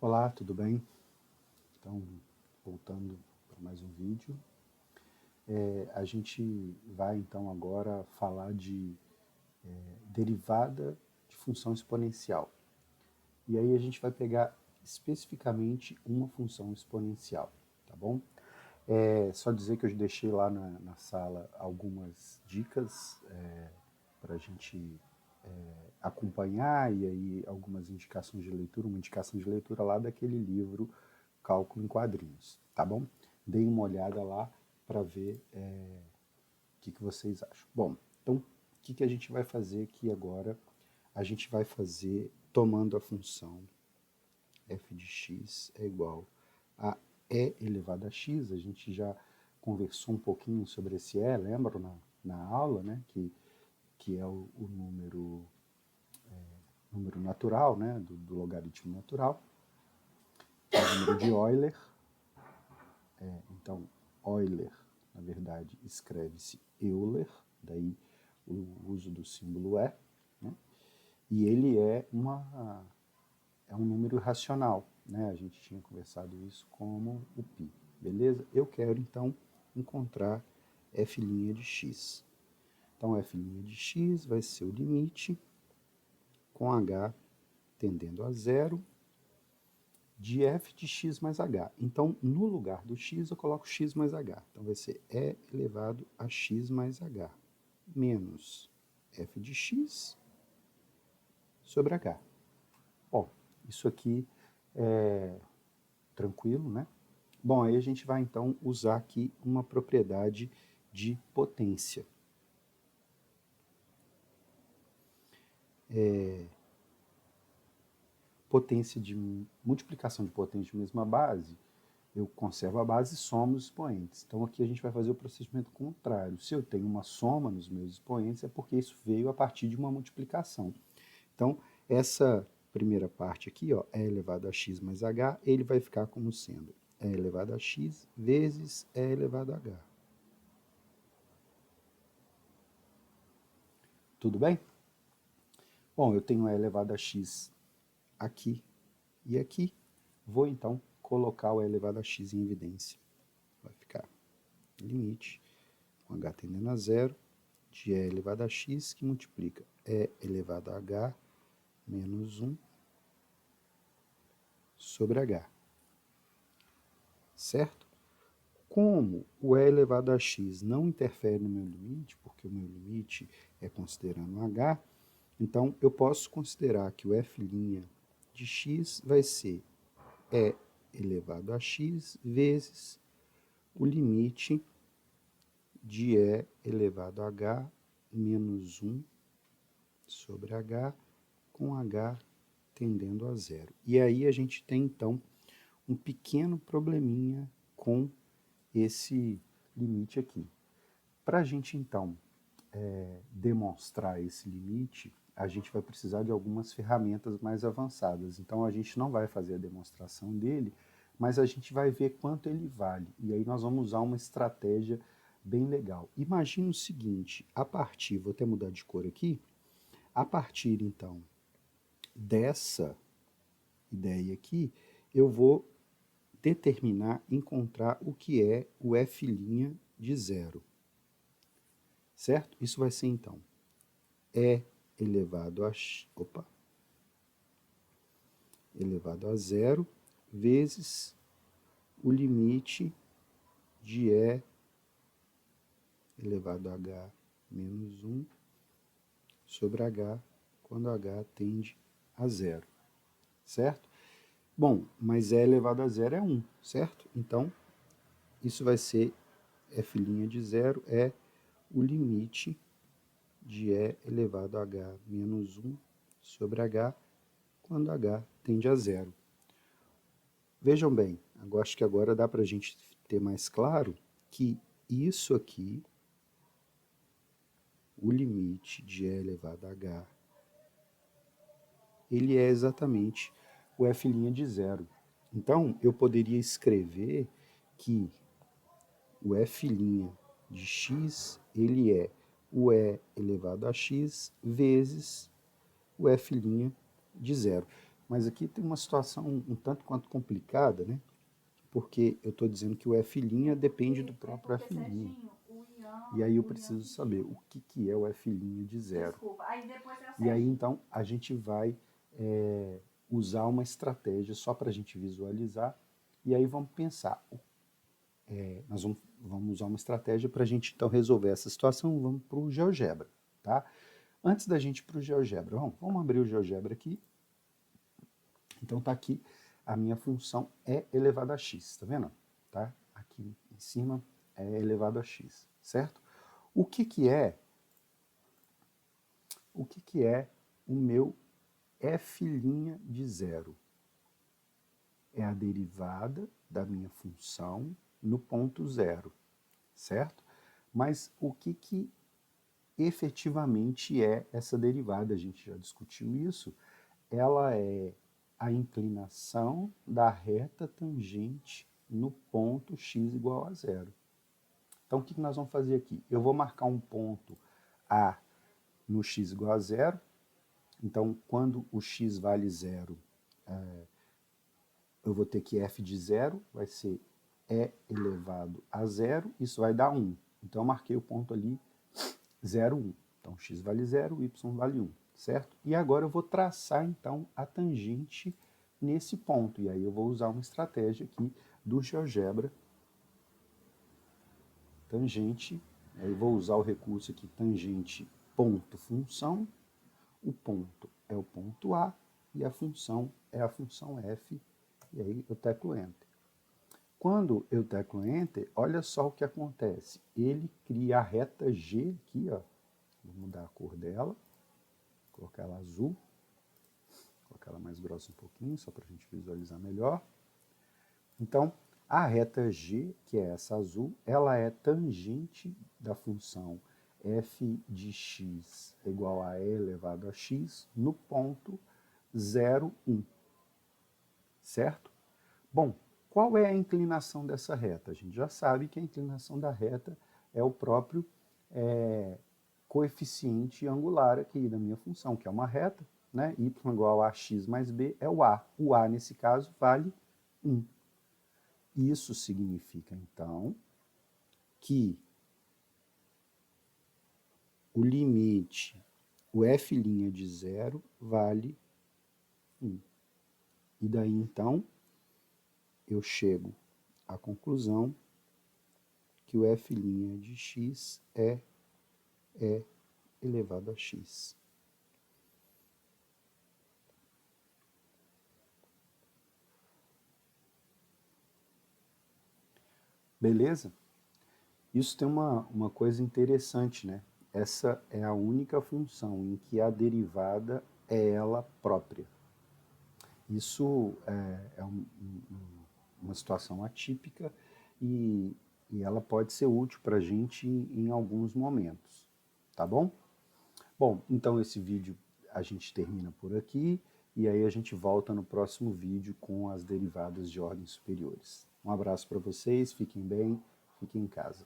Olá, tudo bem? Então, voltando para mais um vídeo. A gente vai então agora falar de derivada de função exponencial. E aí a gente vai pegar especificamente uma função exponencial, tá bom? Só dizer que eu deixei lá na sala algumas dicas para a gente acompanhar e aí algumas indicações de leitura, uma indicação de leitura lá daquele livro Cálculo em Quadrinhos, tá bom? Deem uma olhada lá para ver o que vocês acham. Bom, então o que a gente vai fazer aqui agora? A gente vai fazer tomando a função f de x é igual a e elevado a x. A gente já conversou um pouquinho sobre esse e, lembra na aula, né? Que é o número natural, né? Do logaritmo natural, que é o número de Euler. Então, Euler, na verdade, escreve-se Euler, daí o uso do símbolo é, né? E ele é um número racional, né? A gente tinha conversado isso como o π, beleza? Eu quero, então, encontrar f' de x. Então, f' de x vai ser o limite com h tendendo a zero de f de x mais h. Então, no lugar do x, eu coloco x mais h. Então, vai ser e elevado a x mais h menos f de x sobre h. Bom, isso aqui é tranquilo, né? Bom, aí a gente vai, então, usar aqui uma propriedade de potência. Potência de multiplicação de potência de mesma base, eu conservo a base e somo os expoentes. Então aqui a gente vai fazer o procedimento contrário. Se eu tenho uma soma nos meus expoentes, é porque isso veio a partir de uma multiplicação. Então, essa primeira parte aqui, ó, e elevado a x mais h, ele vai ficar como sendo e elevado a x vezes e elevado a h. Tudo bem? Bom, eu tenho e elevado a x aqui e aqui. Vou, então, colocar o e elevado a x em evidência. Vai ficar limite com h tendendo a zero de e elevado a x, que multiplica e elevado a h menos 1 sobre h. Certo? Como o e elevado a x não interfere no meu limite, porque o meu limite é considerando h, então eu posso considerar que o f' de x vai ser e elevado a x vezes o limite de e elevado a h menos 1 sobre h, com h tendendo a zero. E aí a gente tem, então, um pequeno probleminha com esse limite aqui. Para a gente, então, demonstrar esse limite, a gente vai precisar de algumas ferramentas mais avançadas. Então, a gente não vai fazer a demonstração dele, mas a gente vai ver quanto ele vale. E aí nós vamos usar uma estratégia bem legal. Imagina o seguinte, vou até mudar de cor aqui, a partir, então, dessa ideia aqui, eu vou determinar, encontrar o que é o f' de zero. Certo? Isso vai ser, então, e elevado a zero vezes o limite de e elevado a h menos 1 sobre h, quando h tende a zero. Certo? Bom, mas e elevado a zero é 1, certo? Então, isso vai ser f' de zero é o limite de e elevado a h menos 1 sobre h, quando h tende a zero. Vejam bem, acho que agora dá para a gente ter mais claro que isso aqui, o limite de e elevado a h, ele é exatamente o f' de zero. Então, eu poderia escrever que o f' de x, ele é o e elevado a x vezes o f' de zero. Mas aqui tem uma situação um tanto quanto complicada, né? Porque eu estou dizendo que o F' depende do próprio F'. E aí eu preciso saber o que é o F' de zero. E aí então a gente vai usar uma estratégia só para a gente visualizar. E aí vamos pensar. Nós vamos usar uma estratégia para a gente então resolver essa situação. Vamos para o GeoGebra, tá? Antes da gente ir para o GeoGebra, vamos abrir o GeoGebra aqui. Então tá aqui a minha função é elevado a x, tá vendo? Tá? Aqui em cima é elevado a x, certo? O que é o meu f' de zero? É a derivada da minha função no ponto zero, certo? Mas o que efetivamente é essa derivada? A gente já discutiu isso. Ela é a inclinação da reta tangente no ponto x igual a zero. Então, o que nós vamos fazer aqui? Eu vou marcar um ponto A no x igual a zero. Então, quando o x vale zero, eu vou ter que f de zero vai ser e elevado a zero, isso vai dar 1. Então, eu marquei o ponto ali 0, 1. Então, x vale 0, y vale 1, certo? E agora eu vou traçar, então, a tangente nesse ponto. E aí eu vou usar uma estratégia aqui do GeoGebra. Tangente, aí eu vou usar o recurso aqui, tangente ponto função. O ponto é o ponto A e a função é a função f. E aí eu teclo Enter. Quando eu teclo Enter, olha só o que acontece. Ele cria a reta G aqui, ó. Vou mudar a cor dela, colocar ela azul, colocar ela mais grossa um pouquinho, só para a gente visualizar melhor. Então, a reta G, que é essa azul, ela é tangente da função f de x igual a e elevado a x no ponto 0, 1. Certo? Bom, qual é a inclinação dessa reta? A gente já sabe que a inclinação da reta é o próprio coeficiente angular aqui da minha função, que é uma reta, né? Y igual a x mais b é o A. O A, nesse caso, vale 1. Isso significa, então, que o limite, o f' de zero vale 1. E daí, então, eu chego à conclusão que o f' de x é elevado a x. Beleza? Isso tem uma coisa interessante, né? Essa é a única função em que a derivada é ela própria. Isso é uma situação atípica e ela pode ser útil para a gente em alguns momentos, tá bom? Bom, então esse vídeo a gente termina por aqui e aí a gente volta no próximo vídeo com as derivadas de ordens superiores. Um abraço para vocês, fiquem bem, fiquem em casa.